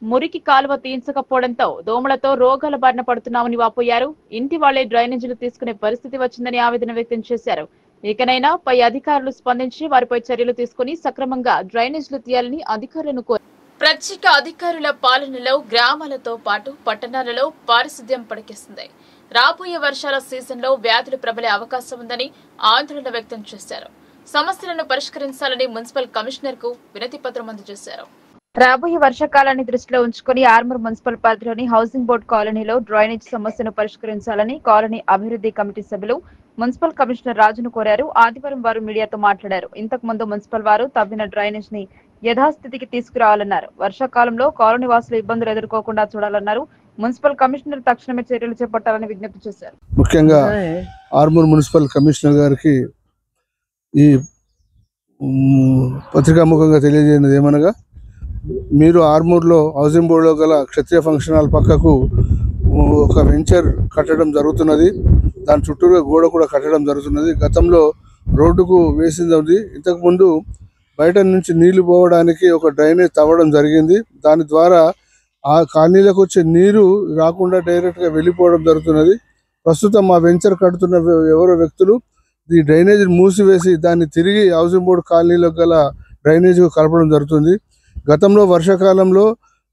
మురికి కాలువ తీయించకపోవడంతో దోమలతో రోగాల బారిన పడుతున్నామని వాపోయారు. ఇంటి వాళ్లే డ్రైనేజీలు తీసుకునే పరిస్థితి వచ్చిందని ఆవేదన వ్యక్తం చేశారు. ఇకనైనా పై అధికారులు స్పందించి వారిపై చర్యలు తీసుకుని సక్రమంగా డ్రైనేజీలు తీయాలని అధికారులను కోరారు. ప్రత్యేక అధికారుల పాలనలో గ్రామాలతో పాటు పట్టణాలలో పారిశుద్ధ్యం పడికేస్తుంది. రాబోయే వర్షాల సీజన్లో వ్యాధులు ప్రబలే అవకాశం ఉందని ఆందోళన వ్యక్తం చేశారు. సమస్యలను పరిష్కరించాలని మున్సిపల్ కమిషనర్ కు వినతి పత్రం అందజేశారు. రాబోయే వర్షాకాలాన్ని దృష్టిలో ఉంచుకుని ఆర్మూర్ మున్సిపల్ పరిధిలోని హౌసింగ్ బోర్డు కాలనీలో డ్రైనేజ్ సమస్యను పరిష్కరించాలని కాలనీ అభివృద్ధి కమిటీ సభ్యులు మున్సిపల్ కమిషనర్ రాజును కోరారు. ఆదివారం వారు మీడియాతో మాట్లాడారు. ఇంతకు ముందు మున్సిపల్ వారు తవ్విన డ్రైనేజ్ ని యథాస్థితికి తీసుకురావాలన్నారు. వర్షాకాలంలో కాలనీ వాసులు ఇబ్బందులు ఎదుర్కోకుండా చూడాలన్నారు. మున్సిపల్ కమిషనర్ తక్షణమే చర్యలు చేపట్టాలని విజ్ఞప్తి చేశారు. ముఖ్యంగా ఆర్మూర్ మున్సిపల్ కమిషనర్ గారికి ఈ పత్రికాముఖంగా తెలియజేయనిది ఏమనగా, మీరు ఆర్మూర్లో హౌసింగ్ బోర్డులో గల క్షత్రియ ఫంక్షన్ హాల్ పక్కకు ఒక వెంచర్ కట్టడం జరుగుతున్నది. దాని చుట్టూరుగా గోడ కూడా కట్టడం జరుగుతున్నది. గతంలో రోడ్డుకు వేసింది. ఇంతకుముందు బయట నుంచి నీళ్లు పోవడానికి ఒక డ్రైనేజ్ తవ్వడం జరిగింది. దాని ద్వారా ఆ కాలనీలకు వచ్చే నీరు రాకుండా డైరెక్ట్గా వెళ్ళిపోవడం జరుగుతున్నది. ప్రస్తుతం ఆ వెంచర్ కడుతున్న ఎవరో వ్యక్తులు ఈ డ్రైనేజ్ మూసివేసి దాన్ని తిరిగి హౌసింగ్ బోర్డు కాలనీలో గల డ్రైనేజ్ కలపడం జరుగుతుంది. గతంలో వర్షాకాలంలో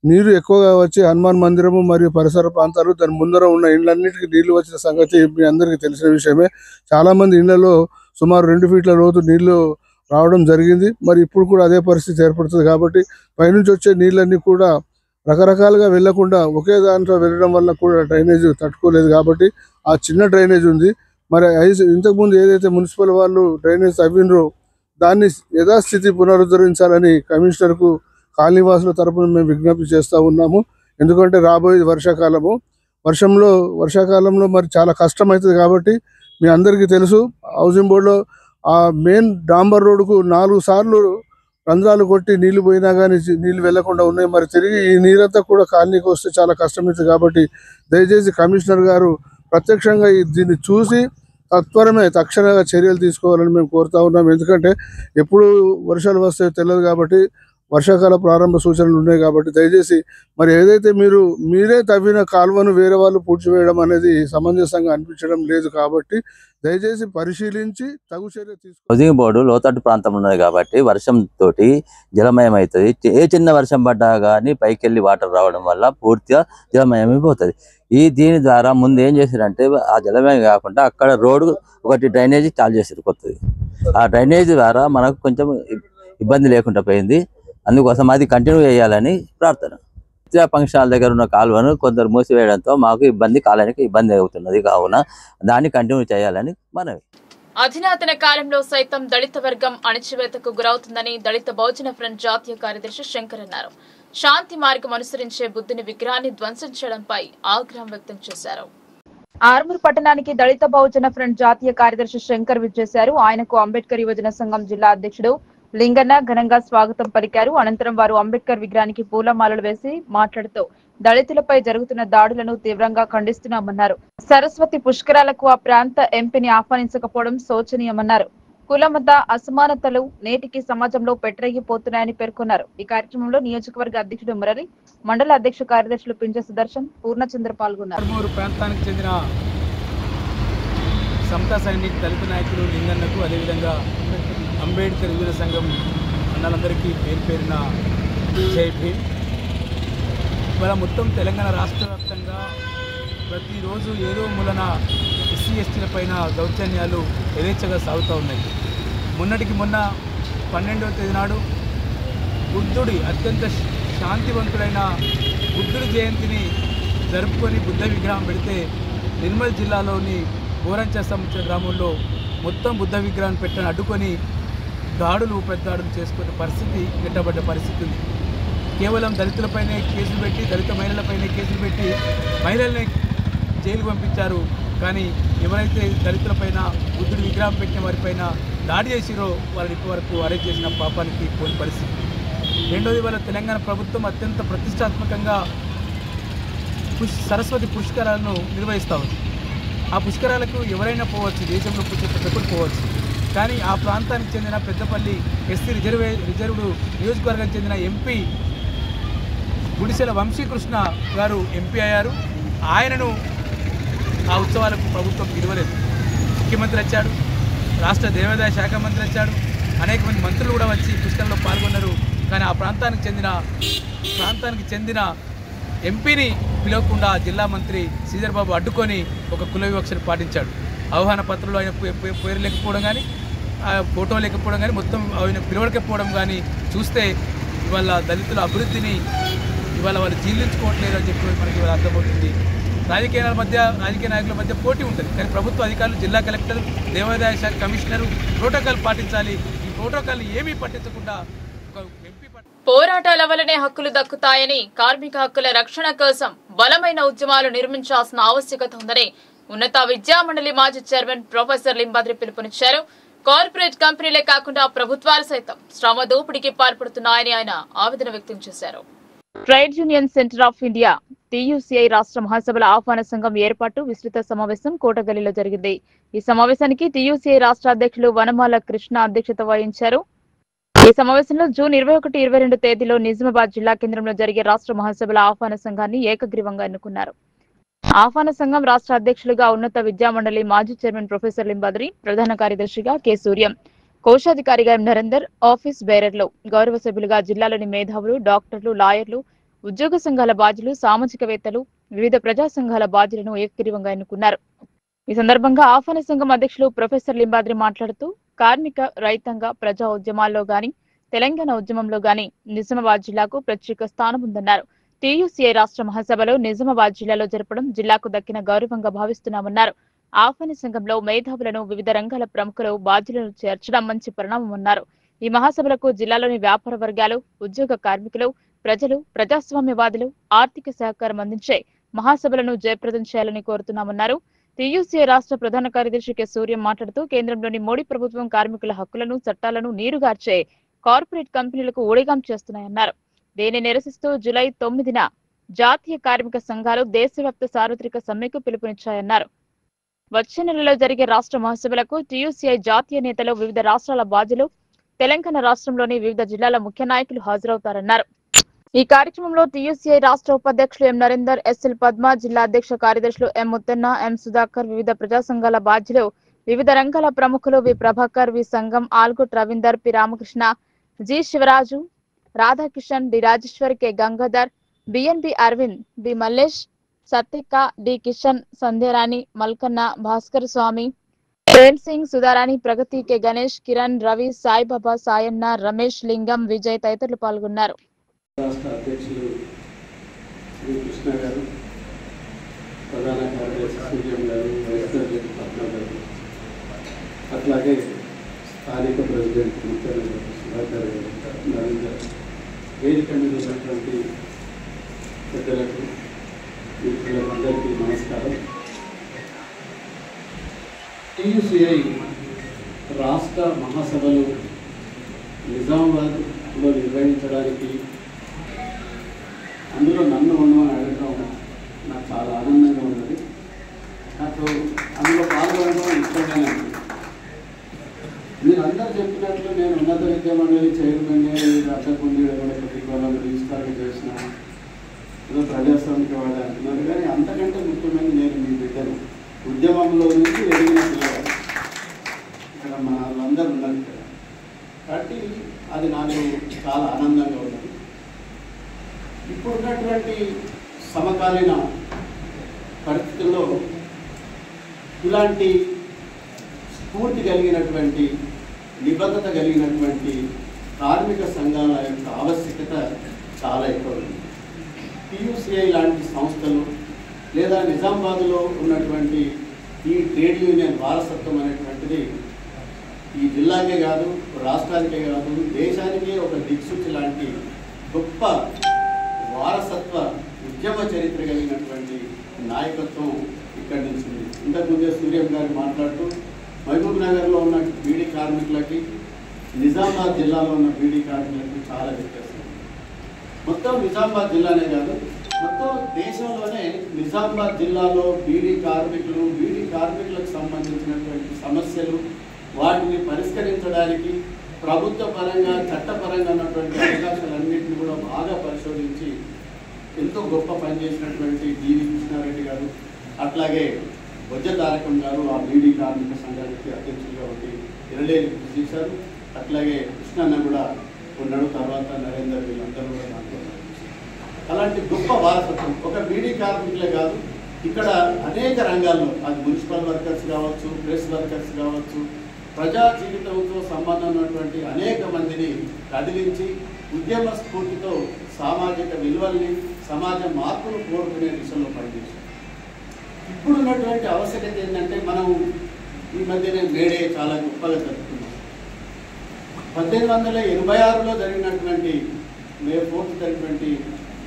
నీరు ఎక్కువగా వచ్చి హనుమాన్ మందిరము మరియు పరిసర ప్రాంతాలు దాని ముందర ఉన్న ఇళ్లన్నిటికీ నీళ్లు వచ్చిన సంగతి మీ అందరికీ తెలిసిన విషయమే. చాలామంది ఇళ్లలో సుమారు 2 ఫీట్ల లోతు నీళ్లు రావడం జరిగింది. మరి ఇప్పుడు కూడా అదే పరిస్థితి ఏర్పడుతుంది. కాబట్టి పైనుంచి వచ్చే నీళ్ళన్నీ కూడా రకరకాలుగా వెళ్లకుండా ఒకే దాంట్లో వెళ్ళడం వల్ల కూడా డ్రైనేజ్ తట్టుకోలేదు. కాబట్టి ఆ చిన్న డ్రైనేజ్ ఉంది. మరి ఇంతకుముందు ఏదైతే మున్సిపల్ వాళ్ళు డ్రైనేజ్ తవ్వినరో దాన్ని యథాస్థితి పునరుద్ధరించాలని కమిషనర్కు కాలనీవాసుల తరపున మేము విజ్ఞప్తి చేస్తూ ఉన్నాము. ఎందుకంటే రాబోయే వర్షాకాలంలో మరి చాలా కష్టం అవుతుంది. కాబట్టి మీ అందరికీ తెలుసు, హౌసింగ్ బోర్డులో ఆ మెయిన్ డాంబర్ రోడ్డుకు 4 సార్లు రంధ్రాలు కొట్టి నీళ్లు పోయినా కానీ నీళ్లు వెళ్లకుండా ఉన్నాయి. మరి తిరిగి ఈ నీరంతా కూడా కాలనీకి వస్తే చాలా కష్టమవుతుంది. కాబట్టి దయచేసి కమిషనర్ గారు ప్రత్యక్షంగా దీన్ని చూసి తక్షణంగా చర్యలు తీసుకోవాలని మేము కోరుతా ఉన్నాం. ఎందుకంటే ఎప్పుడు వర్షాలు వస్తాయో తెలియదు. కాబట్టి వర్షాకాల ప్రారంభ సూచనలు ఉన్నాయి. కాబట్టి దయచేసి మరి ఏదైతే మీరే తవ్విన కాలువను వేరే వాళ్ళు పూడ్చివేయడం అనేది సమంజసంగా అనిపించడం లేదు. కాబట్టి దయచేసి పరిశీలించి తగు చర్య తీసుకోవాలి. హౌసింగ్ బోర్డు లోతట్టు ప్రాంతం ఉన్నది కాబట్టి వర్షంతో జలమయం అవుతుంది. ఏ చిన్న వర్షం పడ్డా కానీ పైకి వెళ్ళి వాటర్ రావడం వల్ల పూర్తిగా జలమయమైపోతుంది. దీని ద్వారా ముందు ఏం చేశారంటే ఆ జలమయం కాకుండా అక్కడ రోడ్డు ఒకటి డ్రైనేజీ చాలు చేశారు కొత్తది. ఆ డ్రైనేజీ ద్వారా మనకు కొంచెం ఇబ్బంది లేకుండా పోయింది. అందుకోసం అది కంటిన్యూ చేయాలని ప్రార్థన. ఫంక్షనాల దగ్గర ఉన్న కాలువను కొందరు మూసివేయడంతో మాకు కాలానికి ఇబ్బంది అవుతున్నది. కావున దాన్ని కంటిన్యూ చేయాలని మనవి. అధునాతన కాలంలో సైతం దళిత వర్గం అణచివేతకు గురవుతుందని దళిత బహుజన ఫ్రంట్ జాతీయ కార్యదర్శి శంకర్ అన్నారు. శాంతి మార్గం అనుసరించే బుద్ధుని విగ్రహాన్ని ధ్వంసం చేయడంపై ఆగ్రహం వ్యక్తం చేశారు. ఆర్మూర్ పట్టణానికి దళిత బహుజన ఫ్రంట్ జాతీయ కార్యదర్శి శంకర్ విచ్చేశారు. ఆయనకు అంబేద్కర్ యువజన సంఘం జిల్లా అధ్యక్షుడు లింగన్న ఘనంగా స్వాగతం పలికారు. అనంతరం వారు అంబేద్కర్ విగ్రహానికి పూలమాలలు వేసి మాట్లాడుతూ దళితులపై జరుగుతున్న దాడులను తీవ్రంగా ఖండిస్తున్నామన్నారు. సరస్వతి పుష్కరాలకు ఆ ప్రాంత ఎంపీని ఆహ్వానించకపోవడం శోచనీయమన్నారు. కులమత అసమానతలు నేటికి సమాజంలో పెట్టరేగిపోతున్నాయని పేర్కొన్నారు. ఈ కార్యక్రమంలో నియోజకవర్గ అధ్యక్షుడు మురళి, మండల అధ్యక్ష కార్యదర్శులు పింజ సుదర్శన్, పూర్ణచంద్ర పాల్గొన్నారు. ఆర్మూర్ ప్రాంతానికి చెందిన సమతా సైనిక్ దళిత నాయకులు లింగన్నకు, అదేవిధంగా అంబేద్కర్ యువజన సంఘం అన్నలందరికీ పేరున జై భీమ్. ఇవాళ మొత్తం తెలంగాణ రాష్ట్ర వ్యాప్తంగా ప్రతిరోజు ఏదో మూలన ఎస్సీ ఎస్టీల పైన దౌర్జన్యాలు యథేచ్ఛగా సాగుతూ ఉన్నాయి. మొన్నటికి మొన్న 12వ తేదీ నాడు బుద్ధుడి అత్యంత శాంతివంతుడైన బుద్ధుడి జయంతిని జరుపుకొని బుద్ధ విగ్రహం పెడితే నిర్మల్ జిల్లాలోని గోరంచ సముద్ర గ్రామంలో మొత్తం బుద్ధ విగ్రహాన్ని పెట్టని అడ్డుకొని పెద్ద దాడులు చేసుకునే పరిస్థితి నెట్టబడ్డ పరిస్థితి ఉంది. కేవలం దళితులపైనే కేసులు పెట్టి దళిత మహిళలపైనే కేసులు పెట్టి మహిళల్ని జైలుకు పంపించారు. కానీ ఎవరైతే దళితులపైన బుద్ధుడి విగ్రహం పెట్టిన వారిపైన దాడి చేసిరో వారిని ఇప్పటివరకు అరెస్ట్ చేసిన పాపానికి పోని పరిస్థితి. రెండోది, వాళ్ళ తెలంగాణ ప్రభుత్వం అత్యంత ప్రతిష్టాత్మకంగా సరస్వతి పుష్కరాలను నిర్వహిస్తూ ఉంది. ఆ పుష్కరాలకు ఎవరైనా పోవచ్చు, దేశంలో ప్రతి ఒక్కరు పోవచ్చు. కానీ ఆ ప్రాంతానికి చెందిన పెద్దపల్లి ఎస్సీ రిజర్వ్డ్ నియోజకవర్గానికి చెందిన ఎంపీ గుడిసెల వంశీకృష్ణ గారు ఎంపీ అయ్యారు. ఆయనను ఆ ఉత్సవాలకు ప్రభుత్వం పిలవలేదు. ముఖ్యమంత్రి వచ్చాడు, రాష్ట్ర దేవాదాయ శాఖ మంత్రి వచ్చాడు, అనేక మంది మంత్రులు కూడా వచ్చి పుష్కరంలో పాల్గొన్నారు. కానీ ఆ ప్రాంతానికి చెందిన ఎంపీని పిలవకుండా జిల్లా మంత్రి శ్రీధర్ బాబు అడ్డుకొని ఒక కుల వివక్షను పాటించాడు. ఆహ్వాన పత్రంలో ఆయన పేరు లేకపోవడం కానీ, ఫోటో లేకపోవడం కానీ, మొత్తం ఆయన పిలవకపోవడం కానీ చూస్తే ఇవాళ దళితుల అభివృద్ధిని ఇవాళ వాళ్ళు జీర్ణించుకోవట్లేదు అని చెప్పి మనకి ఇవాళ అర్థమవుతుంది. రాజకీయ నాయకుల మధ్య పోటీ ఉంటుంది. కానీ ప్రభుత్వ అధికారులు, జిల్లా కలెక్టర్, దేవాదాయ శాఖ కమిషనరు ప్రోటోకాల్ పాటించాలి. ఈ ప్రోటోకాల్ ఏమీ పట్టించకుండా ఒక ఎంపీ పోరాటాల వల్లనే హక్కులు దక్కుతాయని, కార్మిక హక్కుల రక్షణ కోసం బలమైన ఉద్యమాలు నిర్మించాల్సిన ఆవశ్యకత ఉందని ఉన్నత విద్యామండలి మాజీ చైర్మన్ ప్రొఫెసర్ లింబాద్రి పిలుపునిచ్చారు. కార్పొరేట్ కంపెనీలే కాకుండా ప్రభుత్వాలు సైతం శ్రమ దోపిడీకి పాల్పడుతున్నాయని ఆయన ఆవేదన వ్యక్తం చేశారు. Trade union centre of India TUCI రాష్ట్ర మహాసభల ఆహ్వాన సంఘం ఏర్పాటు విస్తృత సమావేశం కోటగల్లీలో జరిగింది. ఈ సమావేశానికి టీయూసీఐ రాష్ట్ర అధ్యక్షులు వనమాల కృష్ణ అధ్యక్షత వహించారు. ఈ సమావేశంలో జూన్ 21, 22 తేదీలో నిజామాబాద్ జిల్లా కేంద్రంలో జరిగే రాష్ట్ర మహాసభల ఆహ్వాన సంఘాన్ని ఏకగ్రీవంగా ఎన్నుకున్నారు. ఆహ్వాన సంఘం రాష్ట్ర అధ్యక్షులుగా ఉన్నత విద్యామండలి మాజీ చైర్మన్ ప్రొఫెసర్ లింబాద్రి, ప్రధాన కార్యదర్శిగా కె సూర్యం, కోశాధికారిగా ఎం నరేందర్, ఆఫీస్ బేరర్లు, గౌరవ సభ్యులుగా జిల్లాలోని మేధావులు, డాక్టర్లు, లాయర్లు, ఉద్యోగ సంఘాల బాధ్యులు, సామాజికవేత్తలు, వివిధ ప్రజా సంఘాల బాధ్యులను ఏకగ్రీవంగా ఎన్నుకున్నారు. ఈ సందర్భంగా ఆహ్వాన సంఘం అధ్యక్షులు ప్రొఫెసర్ లింబాద్రి మాట్లాడుతూ కార్మిక, రైతాంగ, ప్రజా ఉద్యమాల్లో గాని, తెలంగాణ ఉద్యమంలో గాని నిజామాబాద్ జిల్లాకు ప్రత్యేక స్థానం ఉందన్నారు. టీయూసీఐ రాష్ట్ర మహాసభలో నిజామాబాద్ జిల్లాలో జరపడం జిల్లాకు దక్కిన గౌరవంగా భావిస్తున్నామన్నారు. ఆహ్వాన సంఘంలో మేధావులను, వివిధ రంగాల ప్రముఖులు, బాధ్యులను చేర్చడం మంచి పరిణామమన్నారు. ఈ మహాసభలకు జిల్లాలోని వ్యాపార వర్గాలు, ఉద్యోగ కార్మికులు, ప్రజలు, ప్రజాస్వామ్యవాదులు ఆర్థిక సహకారం అందించే మహాసభలను జయప్రదం చేయాలని కోరుతున్నామన్నారు. టీయూసీఐ రాష్ట్ర ప్రధాన కార్యదర్శి కె సూర్యం మాట్లాడుతూ కేంద్రంలోని మోడీ ప్రభుత్వం కార్మికుల హక్కులను, చట్టాలను నీరుగార్చే కార్పొరేట్ కంపెనీలకు ఊడిగం చేస్తున్నాయన్నారు. దీన్ని నిరసిస్తూ జూలై 9న జాతీయ కార్మిక సంఘాలు దేశవ్యాప్త సార్వత్రిక సమ్మెకు పిలుపునిచ్చాయన్నారు. వచ్చే నెలలో జరిగే రాష్ట్ర మహాసభలకు టీయూసీఐ జాతీయ నేతలు, వివిధ రాష్ట్రాల బాధ్యులు, తెలంగాణ రాష్ట్రంలోని వివిధ జిల్లాల ముఖ్య నాయకులు హాజరవుతారన్నారు. ఈ కార్యక్రమంలో టీయూసీఐ రాష్ట్ర ఉపాధ్యక్షులు ఎం నరేందర్, ఎస్ఎల్ పద్మ, జిల్లా అధ్యక్ష కార్యదర్శులు ఎం ముత్తన్న, ఎం సుధాకర్, వివిధ ప్రజా సంఘాల బాధ్యులు, వివిధ రంగాల ప్రముఖులు V Prabhakar, V Sangam, Algut Ravinder, P Ramakrishna, G Sivaraju, Radhakishan, D Rajeshwar, K Gangadhar, BNB Aravind, B Mallesh, Sattika, D Kishan, Sandhyarani, Malkanna, Bhaskar Swamy, Prem Singh, Sudharani, Pragathi, K Ganesh, Kiran, Ravi, Saibaba, Sayanna, Ramesh, Lingam, Vijay తదితరులు పాల్గొన్నారు. రాష్ట్ర అధ్యక్షులు శ్రీ కృష్ణ గారు, ప్రధాన కార్యదర్శి సూర్యం గారు, వైస్ ప్రెసిడెంట్ పద్మ గారు, అట్లాగే స్థానిక ప్రెసిడెంట్ సుధాకర్ గారు, నరేందర్, వేదిక మీద ఉన్నటువంటి పెద్దలకు, మిత్రులందరికీ నమస్కారం. టీయూసీఐ రాష్ట్ర మహాసభలు నిజామాబాద్లో నిర్వహించడానికి అందులో నన్ను ఉండమని అడగడం నాకు చాలా ఆనందంగా ఉన్నది. నాకు అందులో పాల్గొనడం ఇష్టంగానే ఉంది. మీరు అందరూ చెప్పినట్లు నేను ఉన్నత విద్యామండలి చైర్మన్, అంతకుముందు కూడా ప్రతిపాదన రిజిస్టార్గా చేసిన ఏదో ప్రజాస్వామికవాడు అంటున్నారు. కానీ అంతకంటే ముఖ్యమైనది నేను మీ బిడ్డను, ఉద్యమంలో నుంచి ఎదిగిన పిల్లలు ఇక్కడ మన వాళ్ళందరూ ఉన్నారు ఇక్కడ. కాబట్టి అది నాకు చాలా ఆనందంగా ఉన్నది. ఇప్పుడున్నటువంటి సమకాలీన పరిస్థితుల్లో ఇలాంటి స్ఫూర్తి కలిగినటువంటి నిబద్ధత కలిగినటువంటి కార్మిక సంఘాల యొక్క ఆవశ్యకత చాలా ఎక్కువ ఉంది. PUCI లాంటి సంస్థలు లేదా నిజామాబాద్లో ఉన్నటువంటి ఈ ట్రేడ్ యూనియన్ వారసత్వం అనేటువంటిది ఈ జిల్లాకే కాదు, రాష్ట్రానికే కాదు, దేశానికే ఒక దిక్సూచి లాంటి గొప్ప వారసత్వ ఉద్యమ చరిత్ర కలిగినటువంటి నాయకత్వం ఇక్కడి నుంచి ఉంది. ఇంతకుముందే సూర్యం గారు మాట్లాడుతూ మహబూబ్ నగర్లో ఉన్న బీడీ కార్మికులకి నిజామాబాద్ జిల్లాలో ఉన్న బీడీ కార్మికులకి చాలా వ్యత్యాసం. మొత్తం నిజామాబాద్ జిల్లానే కాదు, మొత్తం దేశంలోనే నిజామాబాద్ జిల్లాలో బీడీ కార్మికులకు సంబంధించినటువంటి సమస్యలు, వాటిని పరిష్కరించడానికి ప్రభుత్వ పరంగా చట్టపరంగా ఉన్నటువంటి అవకాశాలన్నింటినీ కూడా బాగా పరిశోధించి ఎంతో గొప్ప పనిచేసినటువంటి DV కృష్ణారెడ్డి గారు, అట్లాగే బొజ్జ తారకం గారు ఆ బీడీ కార్మిక సంఘానికి అధ్యక్షులుగా ఉండి ఇరలేని కృషి చేశారు. అట్లాగే కృష్ణన్న కూడా ఉన్నాడు, తర్వాత నరేందర్, వీళ్ళందరూ కూడా దాంట్లో. అలాంటి గొప్ప వారసత్వం ఒక బీడీ కార్మికులే కాదు, ఇక్కడ అనేక రంగాల్లో, అది మున్సిపల్ వర్కర్స్ కావచ్చు, ప్రెస్ వర్కర్స్ కావచ్చు, ప్రజా జీవితంతో సంబంధం ఉన్నటువంటి అనేక మందిని కదిలించి ఉద్యమ స్ఫూర్తితో సామాజిక విలువల్ని, సమాజ మార్పును కోరుకునే దిశలో పనిచేశారు. ఇప్పుడున్నటువంటి ఆవశ్యకత ఏంటంటే, మనం ఈ మధ్యనే మేడే చాలా గొప్పగా జరుపుకున్నాం. 1886లో జరిగినటువంటి మే 4th జరిగినటువంటి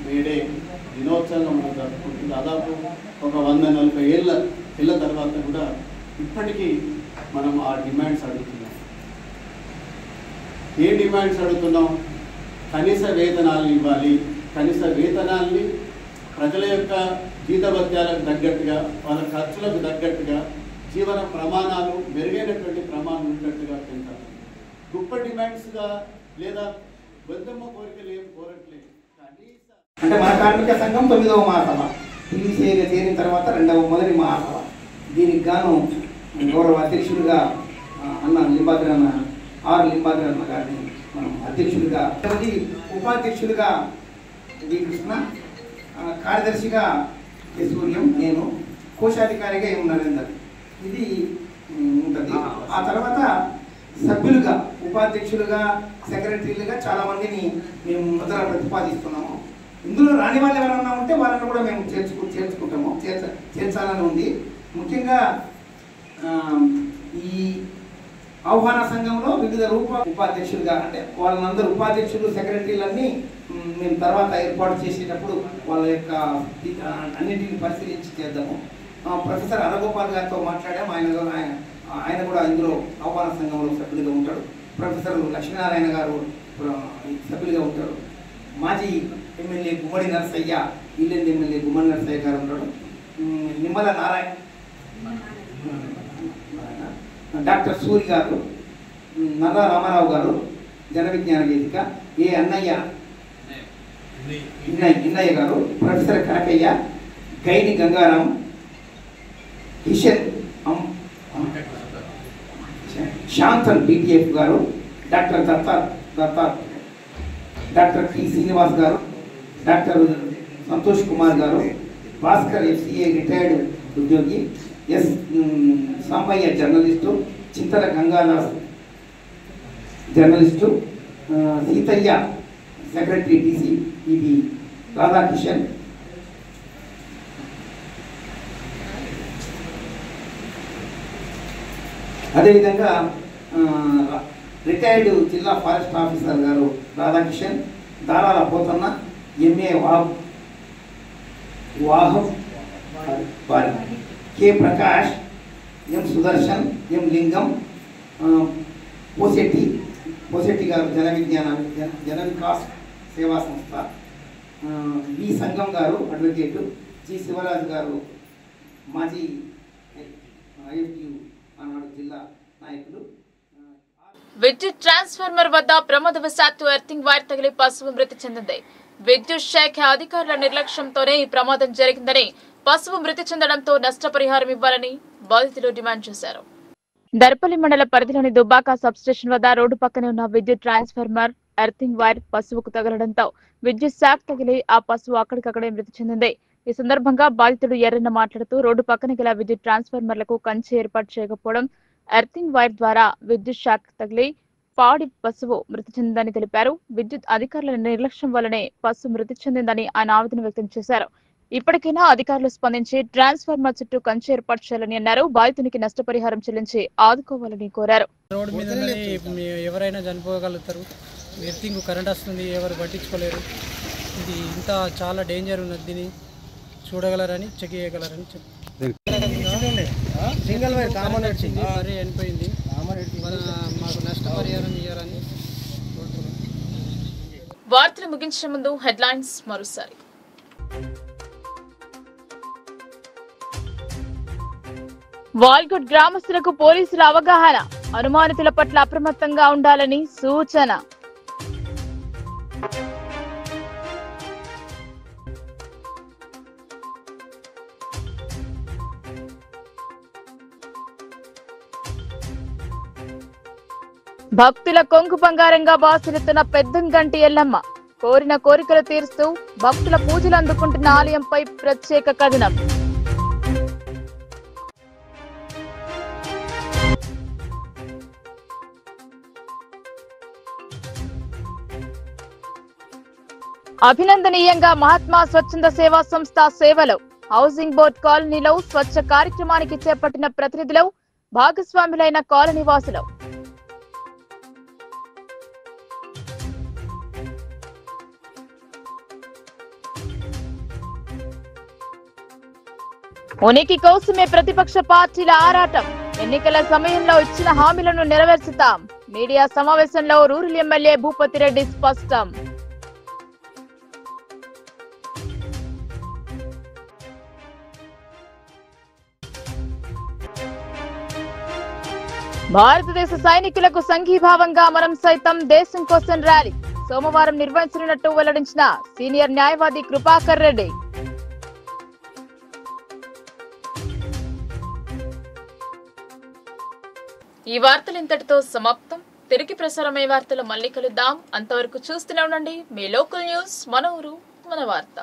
మేడే దినోత్సవంగా మనం జరుపుకుంటుంది. దాదాపు ఒక 140 ఏళ్ళ తర్వాత కూడా ఇప్పటికీ మనం ఆ డిమాండ్స్ అడుగుతున్నాం. ఏ డిమాండ్స్ అడుగుతున్నాం? కనీస వేతనాలు ఇవ్వాలి, కనీస వేతనాల్ని ప్రజల యొక్క జీతభత్యాలకు తగ్గట్టుగా, వాళ్ళ ఖర్చులకు తగ్గట్టుగా, జీవన ప్రమాణాలు మెరుగైనటువంటి ప్రమాణాలు ఉన్నట్టుగా పెంచాలి. గొప్ప డిమాండ్స్గా లేదా బొద్దమ్మ కోరికలు ఏం కోరట్లేదు. అంటే మన కార్మిక సంఘం 9వ మహాసభ PUCIగా చేరిన తర్వాత మొదటి మహాసభ. దీనికి గాను గౌరవ అధ్యక్షుడిగా అన్న లింబాద్రి అన్న లింబాద్రి అన్న గారిని మనం అధ్యక్షుడిగా, ఉపాధ్యక్షుడిగా డి కృష్ణ, కార్యదర్శిగా సూర్యం, నేను కోశాధికారిగా నరేందర్, ఇది ఉంటుంది. ఆ తర్వాత సభ్యులుగా, ఉపాధ్యక్షులుగా, సెక్రటరీలుగా చాలా మందిని మేము మొదట ప్రతిపాదిస్తున్నాము. ఇందులో రాని వాళ్ళు ఎవరన్నా ఉంటే వాళ్ళని కూడా మేము చేర్చుకుంటాము, చేర్చాలని ఉంది. ముఖ్యంగా ఈ ఆహ్వాన సంఘంలో వివిధ ఉపాధ్యక్షులుగా, అంటే వాళ్ళందరూ ఉపాధ్యక్షులు, సెక్రటరీలన్నీ మేము తర్వాత ఏర్పాటు చేసేటప్పుడు వాళ్ళ యొక్క అన్నింటిని పరిశీలించి చేద్దాము. ప్రొఫెసర్ అరగోపాల్ గారితో మాట్లాడాము. ఆయన కూడా ఇందులో ఆహ్వాన సంఘంలో సభ్యులుగా ఉంటాడు. ప్రొఫెసర్ లక్ష్మీనారాయణ గారు సభ్యులుగా ఉంటాడు. మాజీ ఎమ్మెల్యే గుమ్మడి నరసయ్య, ఇల్లెండి ఎమ్మెల్యే గుమ్మడి నరసయ్య గారు ఉంటాడు. నిమ్మల నారాయణ, డాక్టర్ సూరి గారు, నర్రా రామారావు గారు, Jana Vignana Vedika, Innaiah garu, professor Kanakaiah, Gaini Gangaram, Kishan Shantan BTF garu, doctor doctor T Srinivas garu, doctor Santosh Kumar garu, Bhaskar FCA retired ఉద్యోగి, S Sambaiah journalist, Chintala Gangadas journalist, Seethaiah secretary TCPB, Radhakishan, అదేవిధంగా రిటైర్డ్ జిల్లా ఫారెస్ట్ ఆఫీసర్ గారు Radhakishan, దారాల Pothanna, MA Wahab, K Prakash, M Sudarshan, M లింగం, పోసెట్టి గారు జన వికాస్ సేవా సంస్థ, B సంగం గారు అడ్వకేటు, G శివరాజు గారు మాజీ IFU ఆనాడు జిల్లా నాయకులు. విద్యుత్ ట్రాన్స్ఫార్మర్ వద్ద ప్రమాదవశాత్తు ఎర్తింగ్ వైర్ తగిలి పశువు మృతి చెందింది. విద్యుత్ శాఖ అధికారుల నిర్లక్ష్యంతోనే ఈ ప్రమాదం జరిగిందని, పశువు మృతి చెందడంతో నష్టపరిహారం ఇవ్వాలని బాధితులు డిమాండ్ చేశారు. దర్పల్లి మండల పరిధిలోని దుబ్బాక సబ్స్టేషన్ వద్ద రోడ్డు పక్కనే ఉన్న విద్యుత్ ట్రాన్స్ఫార్మర్ ఎర్తింగ్ వైర్ పశువుకు తగలడంతో విద్యుత్ శాఖ తగిలి ఆ పశువు అక్కడికక్కడే మృతి చెందింది. ఈ సందర్భంగా బాధితుడు ఎర్రన్న మాట్లాడుతూ రోడ్డు పక్కన గల విద్యుత్ ట్రాన్స్ఫార్మర్లకు కంచె ఏర్పాటు చేయకపోవడం, ఎర్తింగ్ వైర్ ద్వారా విద్యుత్ షాక్ తగిలి పాడి పశువు మృతి చెందిందని తెలిపారు. విద్యుత్ అధికారుల నిర్లక్ష్యం వల్లనే పశువు మృతి చెందిందని ఆయన ఆవేదన వ్యక్తం చేశారు. ఇప్పటికైనా అధికారులు స్పందించి ట్రాన్స్ఫార్మర్ చుట్టూ కంచె ఏర్పాటు చేయాలని అన్నారు. బాధితునికి నష్టపరిహారం చెల్లించి ఆదుకోవాలని కోరారు. రోడ్డు మీద ఎవరైనా చనిపోగలుగుతారు. ఎర్తింగ్ కరెంట్ వస్తుంది, ఎవరు పట్టించుకోలేరు. ఇది ఇంత చాలా డేంజర్ ఉన్నది. దీన్ని చూడగలరని చెక్ చేయగలరని సింగిల్ వైర్ కామన్ వచ్చింది, మరీ చనిపోయింది. మాకు నష్టపరిహారం ఇవ్వాలని వార్తలు ముగించే ముందు హెడ్లైన్స్ మరోసారి. వాల్గొట్ గ్రామస్తులకు పోలీసుల అవగాహన, అనుమానితుల పట్ల అప్రమత్తంగా ఉండాలని సూచన. భక్తుల కొంగు బంగారంగా బాసిల్లుతున్న పెద్దంగంటి ఎల్లమ్మ, కోరిన కోరికలు తీరుస్తూ భక్తుల పూజలు అందుకుంటున్న ఆలయంపై ప్రత్యేక కథనం. అభినందనీయంగా మహాత్మా స్వచ్ఛంద సేవా సంస్థ సేవలు, హౌసింగ్ బోర్డ్ కాలనీలో స్వచ్ఛ కార్యక్రమానికి చేపట్టిన ప్రతినిధులు, భాగస్వాములైన కాలనీ వాసులు. ఉనికి కోసమే ప్రతిపక్ష పార్టీల ఆరాటం, ఎన్నికల సమయంలో ఇచ్చిన హామీలను నెరవేర్చుతాం. మీడియా సమావేశంలో రూరల్ ఎమ్మెల్యే భూపతిరెడ్డి స్పష్టం. భారతదేశ సైనికులకు సంఘీభావంగా మనం సైతం దేశం కోసం ర్యాలీ, సోమవారం నిర్వహించనున్నట్టు వెల్లడించిన సీనియర్ న్యాయవాది కృపాకర్ రెడ్డి. ఈ వార్తలు ఇంతటితో సమాప్తం. తిరిగి ప్రసారమయ్యే వార్తలు మళ్ళీ కలుద్దాం. అంతవరకు చూస్తూనే ఉండండి మీ లోకల్ న్యూస్, మన ఊరు మన వార్త.